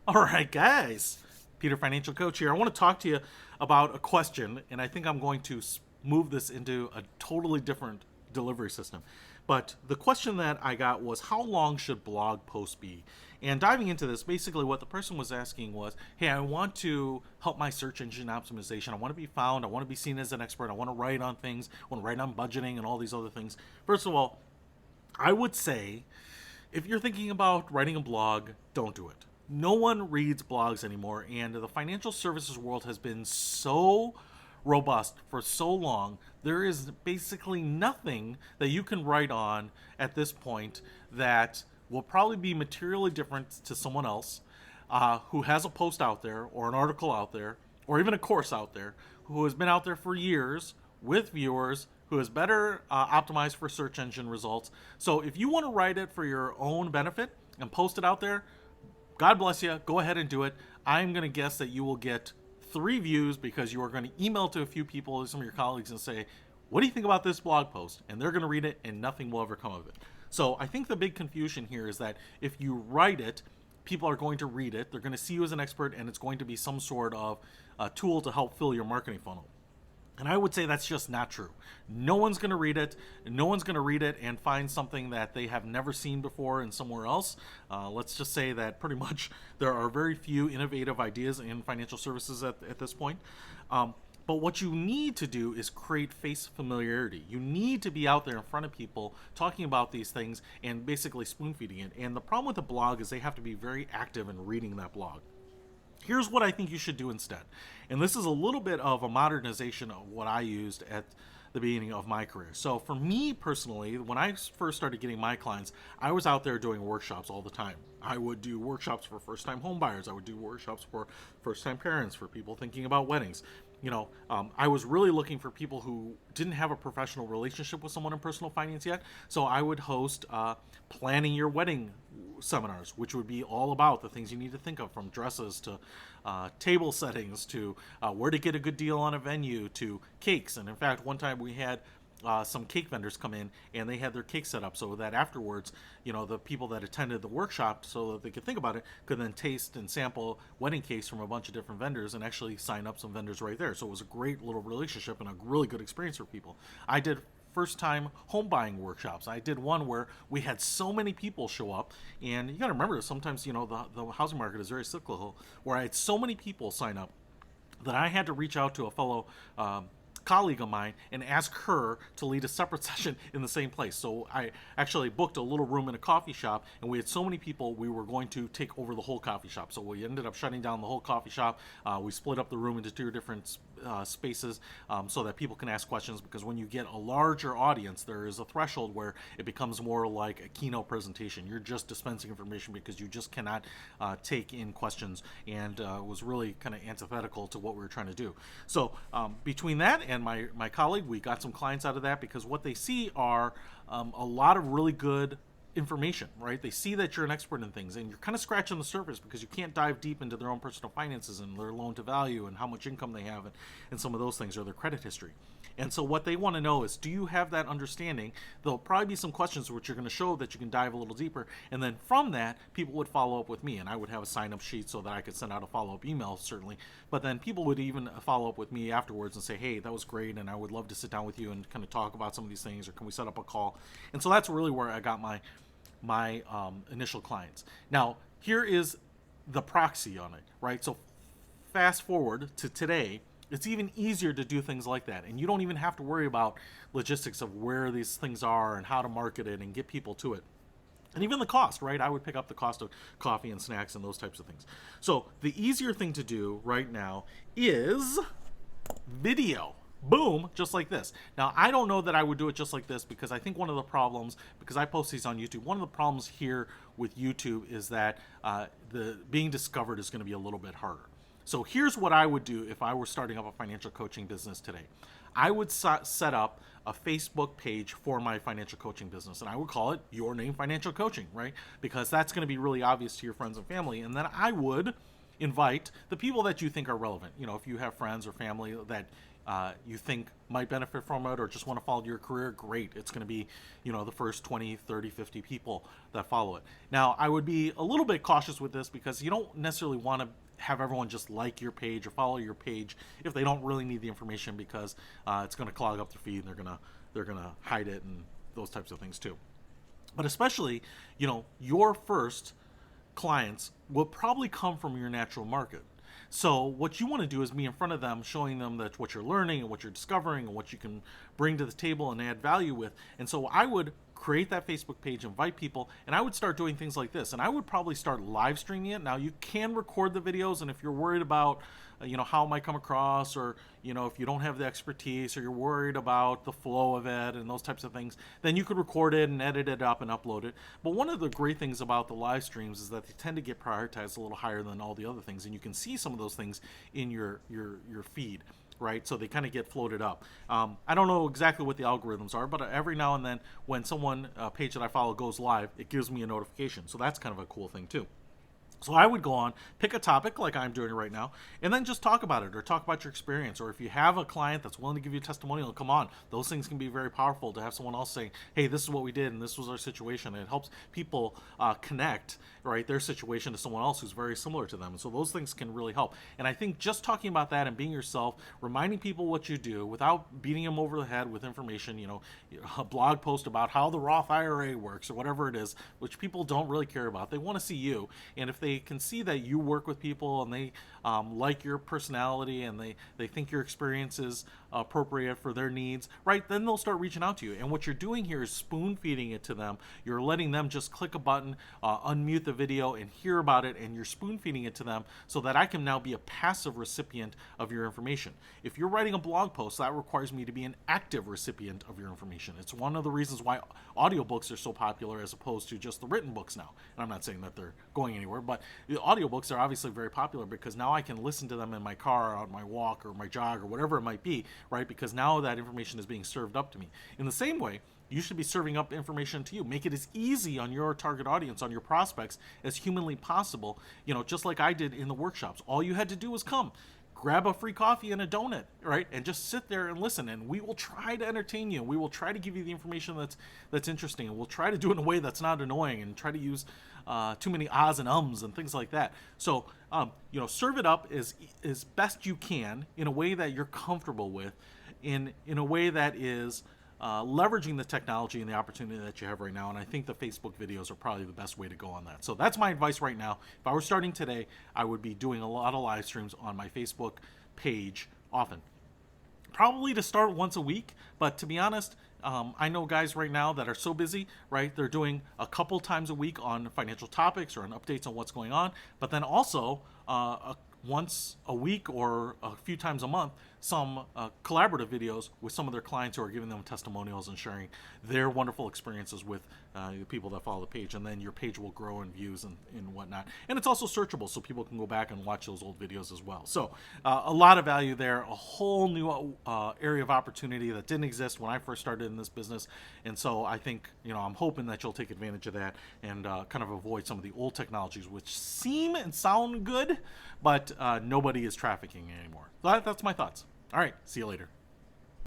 All right, guys. Peter, financial coach here. I want to talk to you about a question, and I think I'm going to move this into a totally different delivery system. But the question that I got was, how long should blog posts be? And diving into this, basically what the person was asking was, hey, I want to help my search engine optimization. I want to be found. I want to be seen as an expert. I want to write on things. I want to write on budgeting and all these other things. First of all, I would say if you're thinking about writing a blog, don't do it. No one reads blogs anymore, and the financial services world has been so robust for so long. There is basically nothing that you can write on at this point that will probably be materially different to someone else who has a post out there, or an article out there, or even a course out there, who has been out there for years with viewers, who is better optimized for search engine results. So if you want to write it for your own benefit and post it out there, God bless you. Go ahead and do it. I'm going to guess that you will get 3 views because you are going to email to a few people, some of your colleagues, and say, what do you think about this blog post? And they're going to read it and nothing will ever come of it. So I think the big confusion here is that if you write it, people are going to read it. They're going to see you as an expert, and it's going to be some sort of tool to help fill your marketing funnel. And I would say that's just not true. No one's going to read it. No one's going to read it and find something that they have never seen before in somewhere else. Let's just say that pretty much there are very few innovative ideas in financial services at this point. But what you need to do is create face familiarity. You need to be out there in front of people talking about these things and basically spoon feeding it. And the problem with a blog is they have to be very active in reading that blog. Here's what I think you should do instead. And this is a little bit of a modernization of what I used at the beginning of my career. So for me personally, when I first started getting my clients, I was out there doing workshops all the time. I would do workshops for first-time home buyers. I would do workshops for first-time parents, for people thinking about weddings. I was really looking for people who didn't have a professional relationship with someone in personal finance yet. So I would host planning your wedding seminars, which would be all about the things you need to think of, from dresses to table settings to where to get a good deal on a venue to cakes. And in fact, one time we had some cake vendors come in and they had their cake set up so that afterwards, the people that attended the workshop, so that they could think about it, could then taste and sample wedding cakes from a bunch of different vendors and actually sign up some vendors right there. So it was a great little relationship and a really good experience for people. I did first time home buying workshops. I did one where we had so many people show up, and you got to remember, sometimes the housing market is very cyclical, where I had so many people sign up that I had to reach out to a fellow colleague of mine and ask her to lead a separate session in the same place. So I actually booked a little room in a coffee shop, and we had so many people, we were going to take over the whole coffee shop. So we ended up shutting down the whole coffee shop. We split up the room into 2 different spaces so that people can ask questions, because when you get a larger audience, there is a threshold where it becomes more like a keynote presentation. You're just dispensing information because you just cannot take in questions, and it was really kind of antithetical to what we were trying to do. So between that and my colleague, we got some clients out of that, because what they see are a lot of really good information, right? They see that you're an expert in things, and you're kind of scratching the surface because you can't dive deep into their own personal finances and their loan to value and how much income they have, and some of those things, or their credit history. And so what they want to know is, do you have that understanding? There'll probably be some questions which are going to show that you can dive a little deeper, and then from that, people would follow up with me, and I would have a sign-up sheet so that I could send out a follow-up email, certainly. But then people would even follow up with me afterwards and say, hey, that was great, and I would love to sit down with you and kind of talk about some of these things, or can we set up a call? And so that's really where I got my initial clients. Now, here is the proxy on it, right? So fast forward to today, it's even easier to do things like that, and you don't even have to worry about logistics of where these things are and how to market it and get people to it. And even the cost, right? I would pick up the cost of coffee and snacks and those types of things. So the easier thing to do right now is video. Boom, just like this. Now, I don't know that I would do it just like this, because I think one of the problems, because I post these on YouTube, one of the problems here with YouTube is that the being discovered is going to be a little bit harder. So here's what I would do if I were starting up a financial coaching business today. I would set up a Facebook page for my financial coaching business, and I would call it Your Name Financial Coaching, right? Because that's going to be really obvious to your friends and family. And then I would invite the people that you think are relevant. If you have friends or family that you think might benefit from it or just want to follow your career, great. It's going to be, the first 20, 30, 50 people that follow it. Now, I would be a little bit cautious with this because you don't necessarily want to have everyone just like your page or follow your page if they don't really need the information, because it's going to clog up their feed and they're gonna hide it and those types of things too. But especially, your first clients will probably come from your natural market. So what you want to do is be in front of them, showing them that what you're learning and what you're discovering and what you can bring to the table and add value with. And so I would create that Facebook page, invite people, and I would start doing things like this. And I would probably start live streaming it. Now, you can record the videos, and if you're worried about how it might come across, or if you don't have the expertise, or you're worried about the flow of it and those types of things, then you could record it and edit it up and upload it. But one of the great things about the live streams is that they tend to get prioritized a little higher than all the other things, and you can see some of those things in your feed, right? So they kind of get floated up. I don't know exactly what the algorithms are, but every now and then when a page that I follow goes live, it gives me a notification. So that's kind of a cool thing too. So I would go on, pick a topic like I'm doing right now, and then just talk about it or talk about your experience. Or if you have a client that's willing to give you a testimonial, come on. Those things can be very powerful to have someone else saying, hey, this is what we did and this was our situation. And it helps people connect, right, their situation to someone else who's very similar to them. And so those things can really help. And I think just talking about that and being yourself, reminding people what you do without beating them over the head with information, a blog post about how the Roth IRA works or whatever it is, which people don't really care about. They want to see you. And if they can see that you work with people and they like your personality and they think your experience is appropriate for their needs, right, then they'll start reaching out to you. And what you're doing here is spoon feeding it to them. You're letting them just click a button, unmute the video and hear about it, and you're spoon feeding it to them so that I can now be a passive recipient of your information. If you're writing a blog post, that requires me to be an active recipient of your information. It's one of the reasons why audiobooks are so popular as opposed to just the written books now. And I'm not saying that they're going anywhere, but the audiobooks are obviously very popular because now I can listen to them in my car, on my walk, or my jog, or whatever it might be, right? Because now that information is being served up to me. In the same way, you should be serving up information to you. Make it as easy on your target audience, on your prospects, as humanly possible, just like I did in the workshops. All you had to do was come, grab a free coffee and a donut, right? And just sit there and listen, and we will try to entertain you. We will try to give you the information that's interesting, and we'll try to do it in a way that's not annoying and try to use too many ahs and ums and things like that. So, serve it up as best you can in a way that you're comfortable with, in a way that is leveraging the technology and the opportunity that you have right now. And I think the Facebook videos are probably the best way to go on that. So that's my advice right now. If I were starting today, I would be doing a lot of live streams on my Facebook page often. Probably to start once a week, but to be honest, I know guys right now that are so busy, right? They're doing a couple times a week on financial topics or on updates on what's going on, but then also once a week or a few times a month, some collaborative videos with some of their clients who are giving them testimonials and sharing their wonderful experiences with the people that follow the page. And then your page will grow in views and whatnot. And it's also searchable, so people can go back and watch those old videos as well. So a lot of value there, a whole new area of opportunity that didn't exist when I first started in this business. And so I think, I'm hoping that you'll take advantage of that and kind of avoid some of the old technologies which seem and sound good, but nobody is trafficking anymore. So that's my thoughts. All right, see you later.